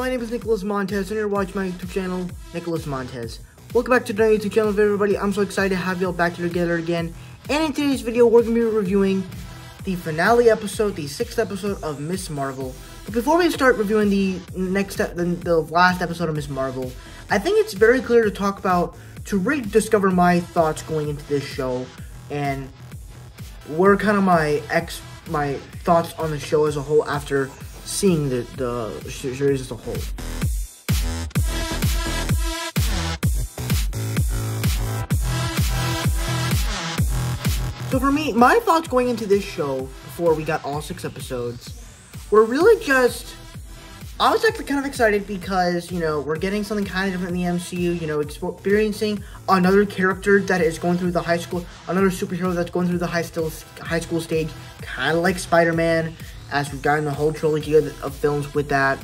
my name is Nicholas Montez, and you're watching my YouTube channel, Nicholas Montez. Welcome back to my YouTube channel, everybody. I'm so excited to have y'all back together again. And in today's video, we're going to be reviewing the finale episode, the 6th episode of Ms. Marvel. But before we start reviewing the last episode of Ms. Marvel, I think it's very clear to talk about, to rediscover my thoughts going into this show, and what are kind of my thoughts on the show as a whole after seeing the series as a whole. So for me, my thoughts going into this show, before we got all 6 episodes, were really just, I was actually kind of excited because, you know, we're getting something kind of different in the MCU, you know, experiencing another character that is going through the high school, another superhero that's going through the high school stage, kind of like Spider-Man, as we've gotten the whole trilogy of films with that,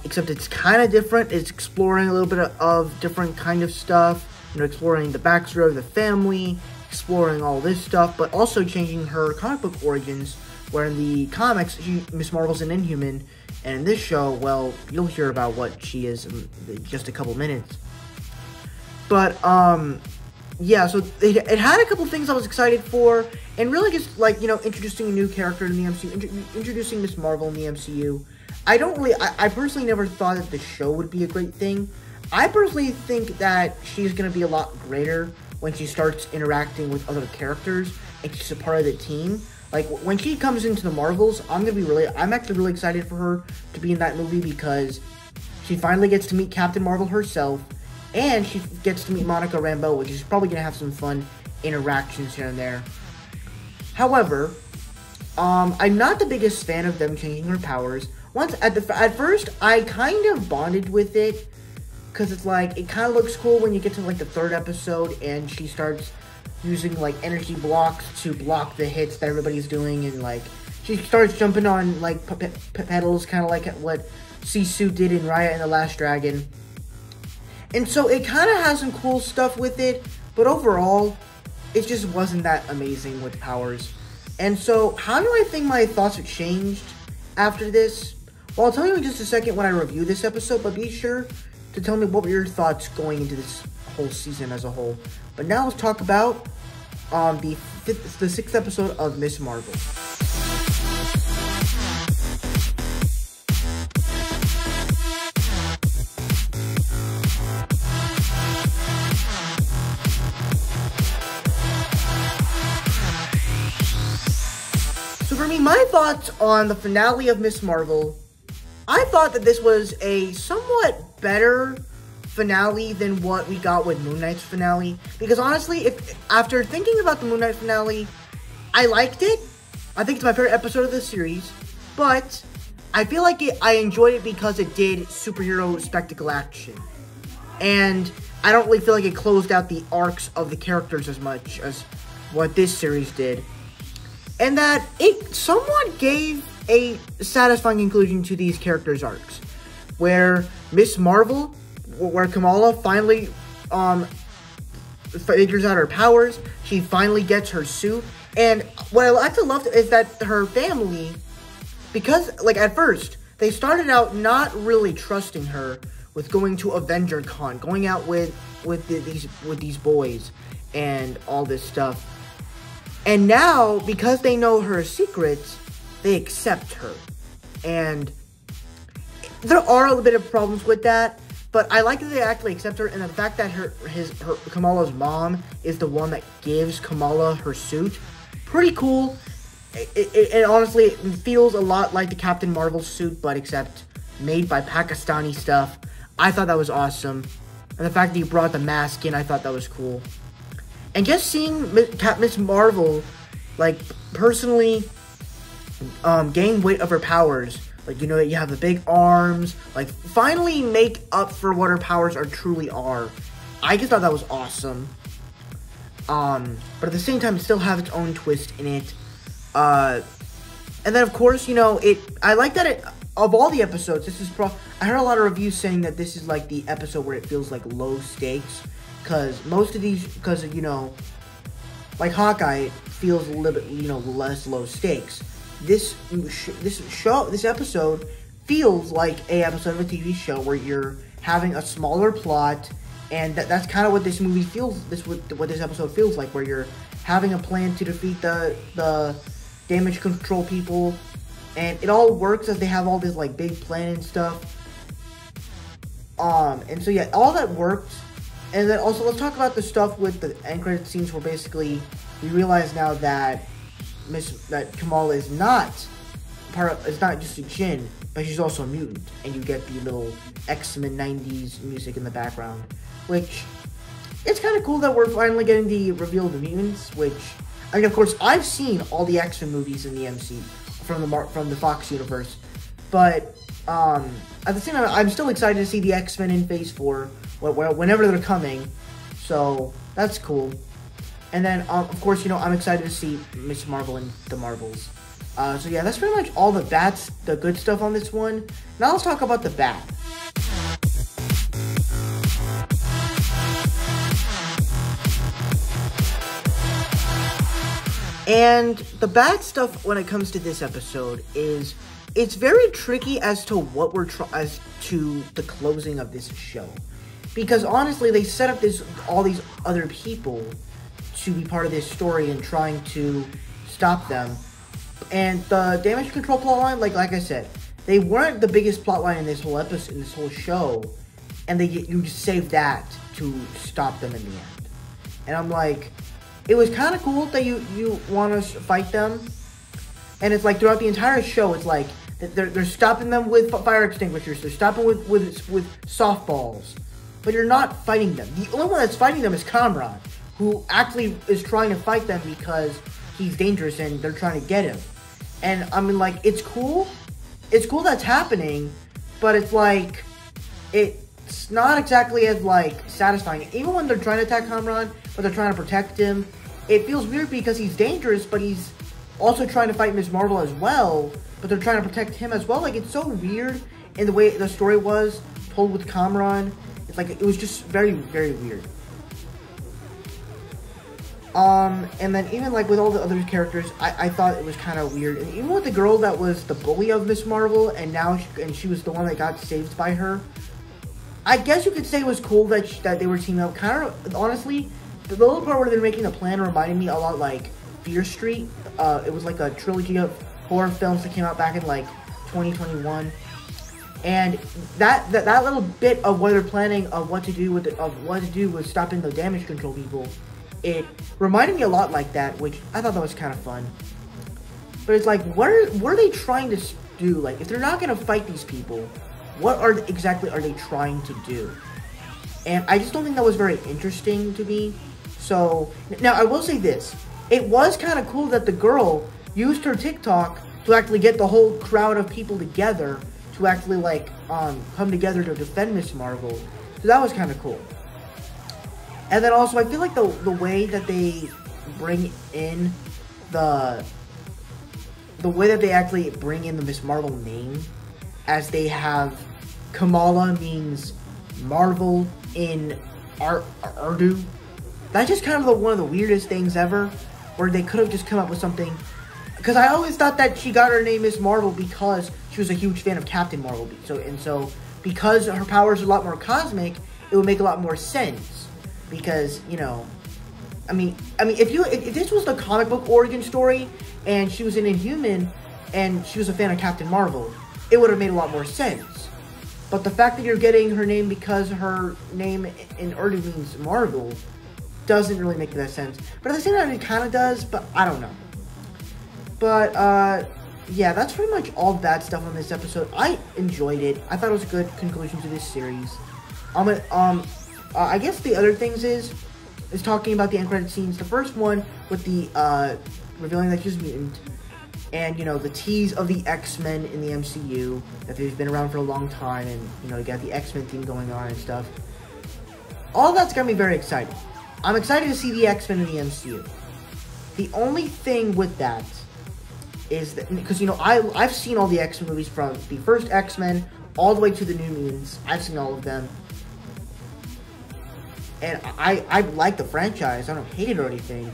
except it's kind of different. It's exploring a little bit of different kind of stuff, you know, exploring the backstory of the family, exploring all this stuff, but also changing her comic book origins, where in the comics, Ms. Marvel's an Inhuman, and in this show, well, you'll hear about what she is in just a couple minutes. But, yeah, so it had a couple things I was excited for, and really just, like, you know, introducing a new character in the MCU, introducing Ms. Marvel in the MCU. I personally never thought that the show would be a great thing. I personally think that she's going to be a lot greater when she starts interacting with other characters, and she's a part of the team. Like, when she comes into the Marvels, I'm actually really excited for her to be in that movie, because she finally gets to meet Captain Marvel herself, and she gets to meet Monica Rambeau, which is probably going to have some fun interactions here and there. However, I'm not the biggest fan of them changing her powers. At first, I kind of bonded with it, because it's like, it kind of looks cool when you get to, like, the 3rd episode, and she starts using, like, energy blocks to block the hits that everybody's doing, and, like, she starts jumping on, like, pedals, kind of like what Sisu did in Raya and the Last Dragon. And so it kind of has some cool stuff with it, but overall, it just wasn't that amazing with powers. And so, how do I think my thoughts have changed after this? Well, I'll tell you in just a second when I review this episode, but be sure to tell me what were your thoughts going into this whole season as a whole. But now let's talk about the 6th episode of Ms. Marvel. So for me, my thoughts on the finale of Ms. Marvel, I thought that this was a somewhat better finale than what we got with Moon Knight's finale, because honestly, after thinking about the Moon Knight finale, I liked it. I think it's my favorite episode of the series, but I feel like I enjoyed it because it did superhero spectacle action, and I don't really feel like it closed out the arcs of the characters as much as what this series did, and that it somewhat gave a satisfying conclusion to these characters' arcs, where Ms. Marvel, where Kamala finally figures out her powers, she finally gets her suit, and what I actually loved is that her family, because, like, at first, they started out not really trusting her with going to Avenger Con, going out with these boys, and all this stuff, and now, because they know her secrets, they accept her, and there are a little bit of problems with that, but I like that they actually accept her, and the fact that Kamala's mom is the one that gives Kamala her suit, pretty cool. It honestly, it feels a lot like the Captain Marvel suit, but except made by Pakistani stuff. I thought that was awesome, and the fact that you brought the mask in, I thought that was cool. And just seeing Ms. Marvel, like, personally gain weight of her powers, like, you know, that you have the big arms, like, finally make up for what her powers truly are. I just thought that was awesome. But at the same time, it still has its own twist in it. And then, of course, you know, I like that of all the episodes, I heard a lot of reviews saying that this is, like, the episode where it feels like low stakes, because most of these, you know, like Hawkeye, feels a little bit, you know, less low stakes. this episode feels like a episode of a TV show where you're having a smaller plot, and that's kind of what this movie feels. What this episode feels like, where you're having a plan to defeat the damage control people, and it all works as they have all this like big plan and stuff. And so yeah, all that worked. And then also let's talk about the stuff with the end credit scenes, where basically we realize now that Kamala is not just a Jinn, but she's also a mutant, and you get the little X-Men 90s music in the background, which it's kind of cool that we're finally getting the reveal of the mutants. Which, I mean, of course, I've seen all the X-Men movies in the MC from the Fox universe, but at the same time, I'm still excited to see the X-Men in Phase 4 whenever they're coming, so that's cool. And then, of course, I'm excited to see Miss Marvel and the Marvels. So yeah, that's pretty much all the good stuff on this one. Now let's talk about the bad. And the bad stuff when it comes to this episode is it's very tricky as to what as to the closing of this show, because honestly, they set up all these other people to be part of this story and trying to stop them. And the damage control plotline, like I said, they weren't the biggest plotline in this whole episode, in this whole show, and you just saved that to stop them in the end. And I'm like, it was kind of cool that you want to fight them, and it's like throughout the entire show, it's like they're stopping them with fire extinguishers, they're stopping with softballs, but you're not fighting them. The only one that's fighting them is Kamran, who actually is trying to fight them because he's dangerous and they're trying to get him. And I mean, like, it's cool that's happening, but it's like, it's not exactly as like satisfying. Even when they're trying to attack Kamran, but they're trying to protect him, it feels weird because he's dangerous, but he's also trying to fight Ms. Marvel as well, but they're trying to protect him as well. Like, it's so weird in the way the story was told with Kamran. It's like, it was just very, very weird. And then even like with all the other characters, I thought it was kind of weird. And even with the girl that was the bully of Miss Marvel, and she was the one that got saved by her, I guess you could say it was cool that they were teaming up. Kind of, honestly, the little part where they're making a plan reminded me a lot like Fear Street. It was like a trilogy of horror films that came out back in like 2021. And that little bit of what they're planning of what to do with stopping the damage control people, it reminded me a lot like that, which I thought that was kind of fun. But it's like, what are they trying to do? Like, if they're not going to fight these people, what exactly are they trying to do? And I just don't think that was very interesting to me. So, now I will say this. It was kind of cool that the girl used her TikTok to actually get the whole crowd of people together to actually, like, come together to defend Miss Marvel. So that was kind of cool. And then also, I feel like the way that they bring in the way that they actually bring in the Miss Marvel name, as they have Kamala means Marvel in Urdu. That's just kind of one of the weirdest things ever, where they could have just come up with something. Because I always thought that she got her name Miss Marvel because she was a huge fan of Captain Marvel. So because her powers are a lot more cosmic, it would make a lot more sense. Because, I mean, if this was the comic book origin story, and she was an Inhuman, and she was a fan of Captain Marvel, it would have made a lot more sense. But the fact that you're getting her name because her name in Urdu means Marvel doesn't really make that sense. But at the same time, it kind of does, but I don't know. But, yeah, that's pretty much all bad stuff on this episode. I enjoyed it. I thought it was a good conclusion to this series. I guess the other things is talking about the end credit scenes. The first one with the revealing that she's a mutant, and the tease of the X-Men in the MCU, that they've been around for a long time, and you got the X-Men theme going on and stuff. All that's got me very excited. I'm excited to see the X-Men in the MCU. The only thing with that is that, because I've seen all the X-Men movies from the first X-Men all the way to the New Mutants. I've seen all of them. And I like the franchise. I don't hate it or anything.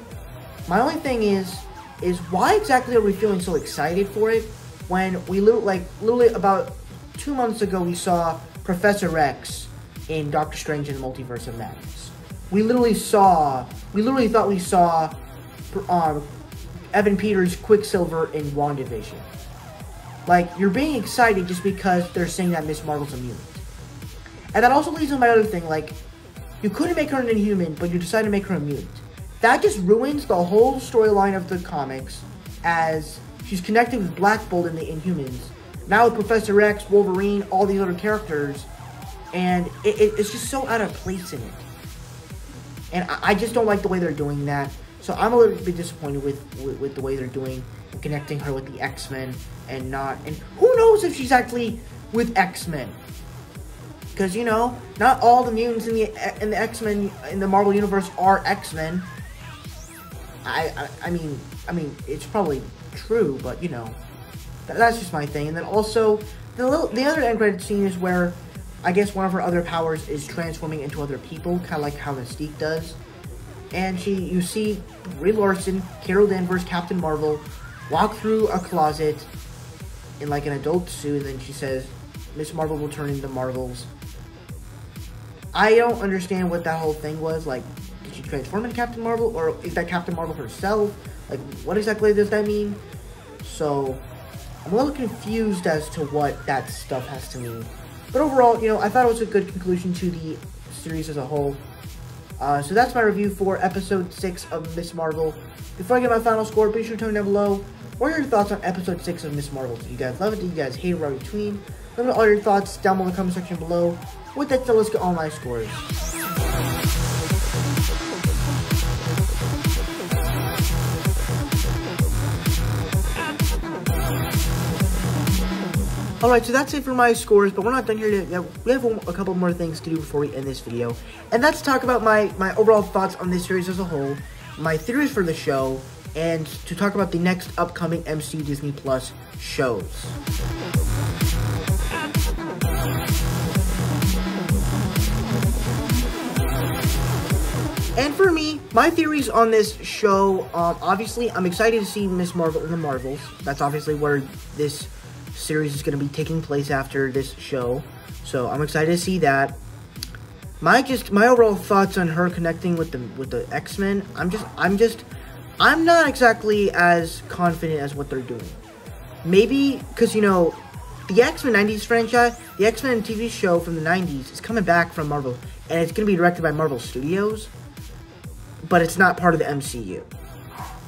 My only thing is, is why exactly are we feeling so excited for it when we literally about 2 months ago we saw Professor X in Doctor Strange in the Multiverse of Madness. We literally thought we saw Evan Peters' Quicksilver in WandaVision. Like, you're being excited just because they're saying that Miss Marvel's a mutant. And that also leads to my other thing, like, you couldn't make her an Inhuman, but you decided to make her a mutant. That just ruins the whole storyline of the comics, as she's connected with Black Bolt in the Inhumans. Now with Professor X, Wolverine, all these other characters, and it's just so out of place in it. And I just don't like the way they're doing that. So I'm a little bit disappointed with the way they're doing, connecting her with the X-Men and not. And who knows if she's actually with X-Men? Because, you know, not all the mutants in the X-Men in the Marvel Universe are X-Men. I mean, it's probably true, but you know, that's just my thing. And then also, the other end credit scene is where I guess one of her other powers is transforming into other people, kind of like how Mystique does. And you see Brie Larson, Carol Danvers, Captain Marvel walk through a closet in like an adult suit, and then she says, "Miss Marvel will turn into Marvels." I don't understand what that whole thing was. Like, did she transform into Captain Marvel, or is that Captain Marvel herself? Like, what exactly does that mean? So, I'm a little confused as to what that stuff has to mean. But overall, you know, I thought it was a good conclusion to the series as a whole. So that's my review for episode 6 of Miss Marvel. Before I get my final score, be sure to tell me down below, what are your thoughts on episode 6 of Miss Marvel? Did you guys love it? Did you guys hate it right between? Let me know all your thoughts down below in the comment section below. With that said, let's get all my scores. Alright, so that's it for my scores, but we're not done here yet. We have a couple more things to do before we end this video. And that's talk about my overall thoughts on this series as a whole, my theories for the show, and to talk about the next upcoming MCU Disney Plus shows. And for me, my theories on this show, obviously, I'm excited to see Miss Marvel in the Marvels. That's obviously where this series is going to be taking place after this show. So I'm excited to see that. My overall thoughts on her connecting with the X-Men, I'm not exactly as confident as what they're doing. Maybe because, you know, the X-Men 90s franchise, the X-Men TV show from the 90s is coming back from Marvel, and it's going to be directed by Marvel Studios, but it's not part of the MCU.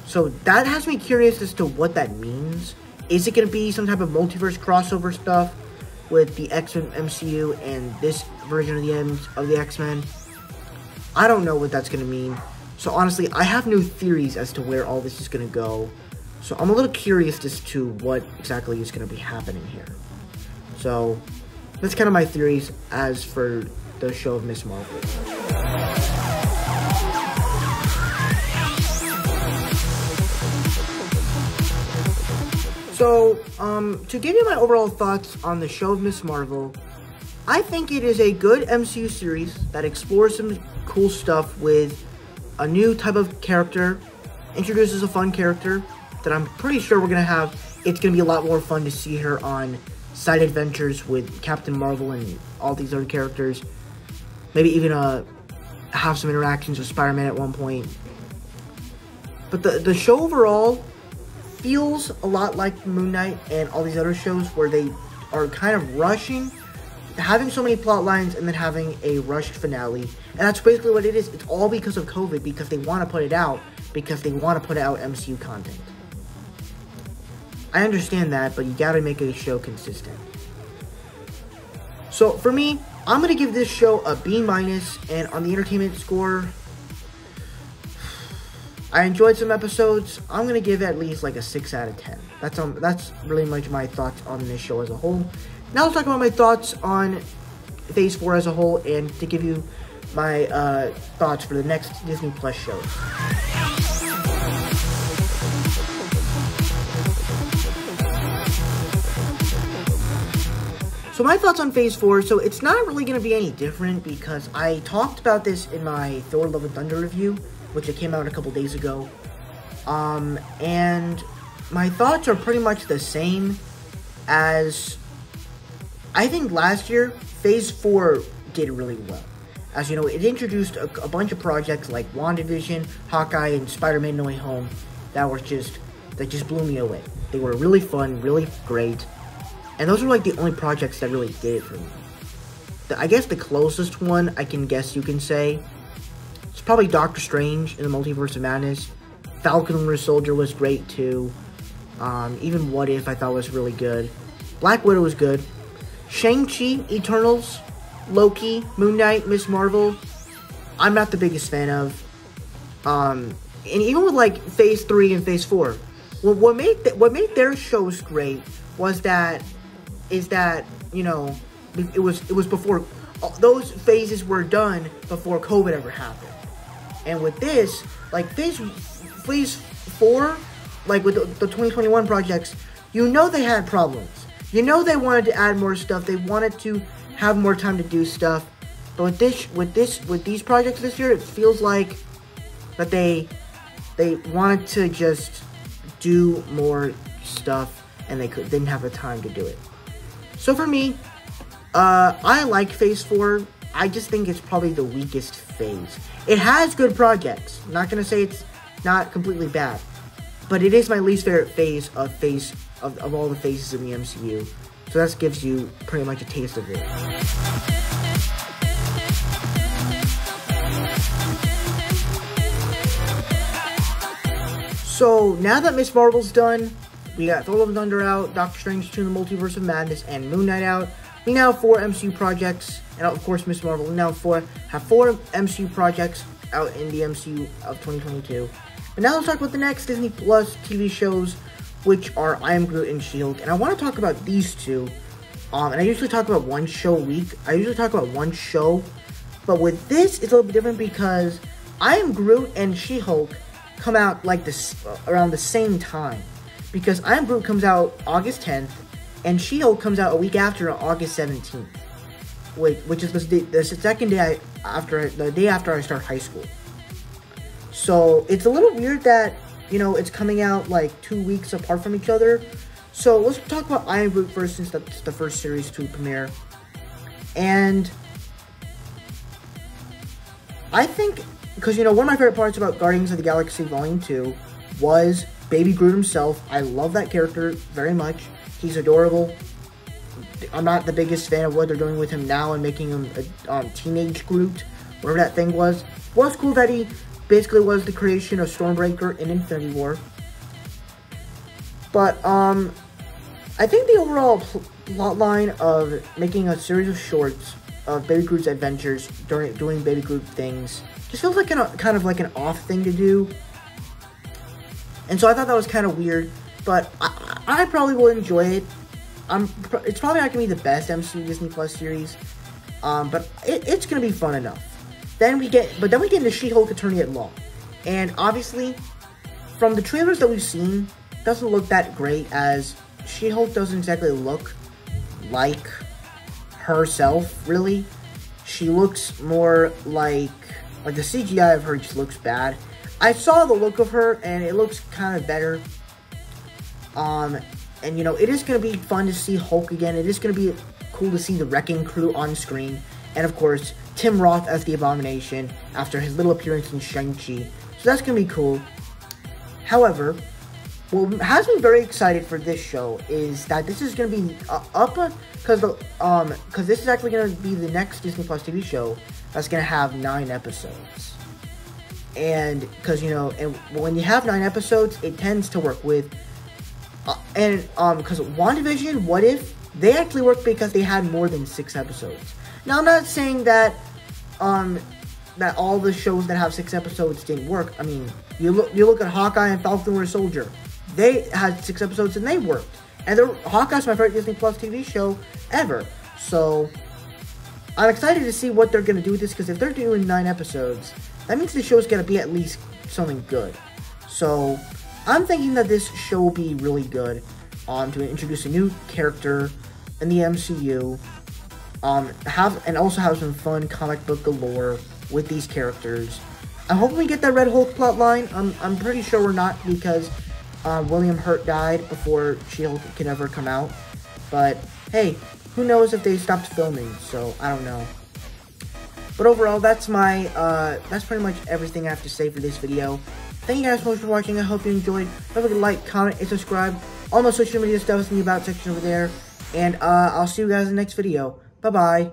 So that has me curious as to what that means. Is it going to be some type of multiverse crossover stuff with the X-Men MCU and this version of the X-Men? I don't know what that's going to mean. So honestly, I have no theories as to where all this is going to go. So I'm a little curious as to what exactly is going to be happening here. So that's kind of my theories as for the show of Miss Marvel. So, to give you my overall thoughts on the show of Miss Marvel, I think it is a good MCU series that explores some cool stuff with a new type of character, introduces a fun character that I'm pretty sure we're going to have. It's going to be a lot more fun to see her on side adventures with Captain Marvel and all these other characters. Maybe even have some interactions with Spider-Man at one point. But the show overall feels a lot like Moon Knight and all these other shows where they are kind of rushing, having so many plot lines and then having a rushed finale. And that's basically what it is. It's all because of COVID, because they want to put it out, because they want to put out MCU content. I understand that, but you gotta make a show consistent. So for me, I'm gonna give this show a B-, and on the entertainment score, I enjoyed some episodes. I'm going to give it at least like a 6 out of 10. That's really much my thoughts on this show as a whole. Now let's talk about my thoughts on Phase 4 as a whole, and to give you my thoughts for the next Disney Plus shows. So my thoughts on Phase 4, so it's not really going to be any different because I talked about this in my Thor Love and Thunder review, which it came out a couple days ago. And my thoughts are pretty much the same as I think last year. Phase 4 did really well. As you know, it introduced a bunch of projects like WandaVision, Hawkeye, and Spider-Man No Way Home that just blew me away. They were really fun, really great, and those were like the only projects that really did it for me. I guess the closest one I can guess you can say, it's probably Doctor Strange in the Multiverse of Madness. Falcon and Winter Soldier was great too. Even What If I thought was really good. Black Widow was good. Shang-Chi, Eternals, Loki, Moon Knight, Miss Marvel, I'm not the biggest fan of. And even with like Phase 3 and Phase 4, what made their shows great is that you know, it was before those phases were done before COVID ever happened. And with this, like Phase 4, like with the 2021 projects, you know they had problems. You know they wanted to add more stuff. They wanted to have more time to do stuff. But with these projects this year, it feels like that they wanted to just do more stuff and they didn't have the time to do it. So for me, I like Phase 4. I just think it's probably the weakest phase. It has good projects. I'm not gonna say it's not completely bad, but it is my least favorite phase of all the phases in the MCU. So that gives you pretty much a taste of it. So now that Miss Marvel's done, we got Thor: Love and Thunder out, Doctor Strange 2 in the Multiverse of Madness, and Moon Knight out. We now have 4 MCU projects, and of course Miss Marvel. We now have 4 MCU projects out in the MCU of 2022. But now let's talk about the next Disney Plus TV shows, which are I Am Groot and She-Hulk. And I want to talk about these two. And I usually talk about one show a week. I usually talk about one show. But with this, it's a little bit different because I Am Groot and She-Hulk come out like this around the same time. Because I Am Groot comes out August 10th, and She-Hulk comes out a week after, on August 17th. Which is the second day the day after I start high school. So it's a little weird that, you know, it's coming out like 2 weeks apart from each other. So let's talk about I Am Groot first, since that's the first series to premiere. And I think, because, you know, one of my favorite parts about Guardians of the Galaxy Volume 2 was Baby Groot himself. I love that character very much. He's adorable. I'm not the biggest fan of what they're doing with him now and making him a teenage Groot, whatever that thing was. Well, it's cool that he basically was the creation of Stormbreaker in Infinity War. But, I think the overall plot line of making a series of shorts of Baby Groot's adventures doing Baby Groot things just feels like kind of like an off thing to do. And so I thought that was kind of weird, but I probably will enjoy it. It's probably not going to be the best MCU Disney Plus series, but it's going to be fun enough. Then we get into She-Hulk Attorney at Law. And obviously, from the trailers that we've seen, it doesn't look that great, as She-Hulk doesn't exactly look like herself, really. She looks more like the CGI of her just looks bad. I saw the look of her, and it looks kind of better. And, you know, it is going to be fun to see Hulk again. It is going to be cool to see the Wrecking Crew on screen. And, of course, Tim Roth as the Abomination after his little appearance in Shang-Chi. So that's going to be cool. However, what has me very excited for this show is that this is going to be because this is actually going to be the next Disney Plus TV show that's going to have 9 episodes. And because, you know, and when you have 9 episodes, it tends to work with because WandaVision, What If, they actually worked because they had more than 6 episodes. Now, I'm not saying that that all the shows that have 6 episodes didn't work. I mean, you look at Hawkeye and Falcon and Winter Soldier. They had 6 episodes and they worked. And Hawkeye's my favorite Disney Plus TV show ever. So I'm excited to see what they're going to do with this, because if they're doing 9 episodes, that means the show's going to be at least something good. So I'm thinking that this show will be really good to introduce a new character in the MCU. And also have some fun comic book galore with these characters. I'm hoping we get that Red Hulk plotline. I'm pretty sure we're not, because William Hurt died before She-Hulk could ever come out. But hey, who knows if they stopped filming, so I don't know. But overall, that's pretty much everything I have to say for this video. Thank you guys so much for watching. I hope you enjoyed. Don't forget to like, comment, and subscribe. All my social media stuff is in the About section over there. And I'll see you guys in the next video. Bye-bye.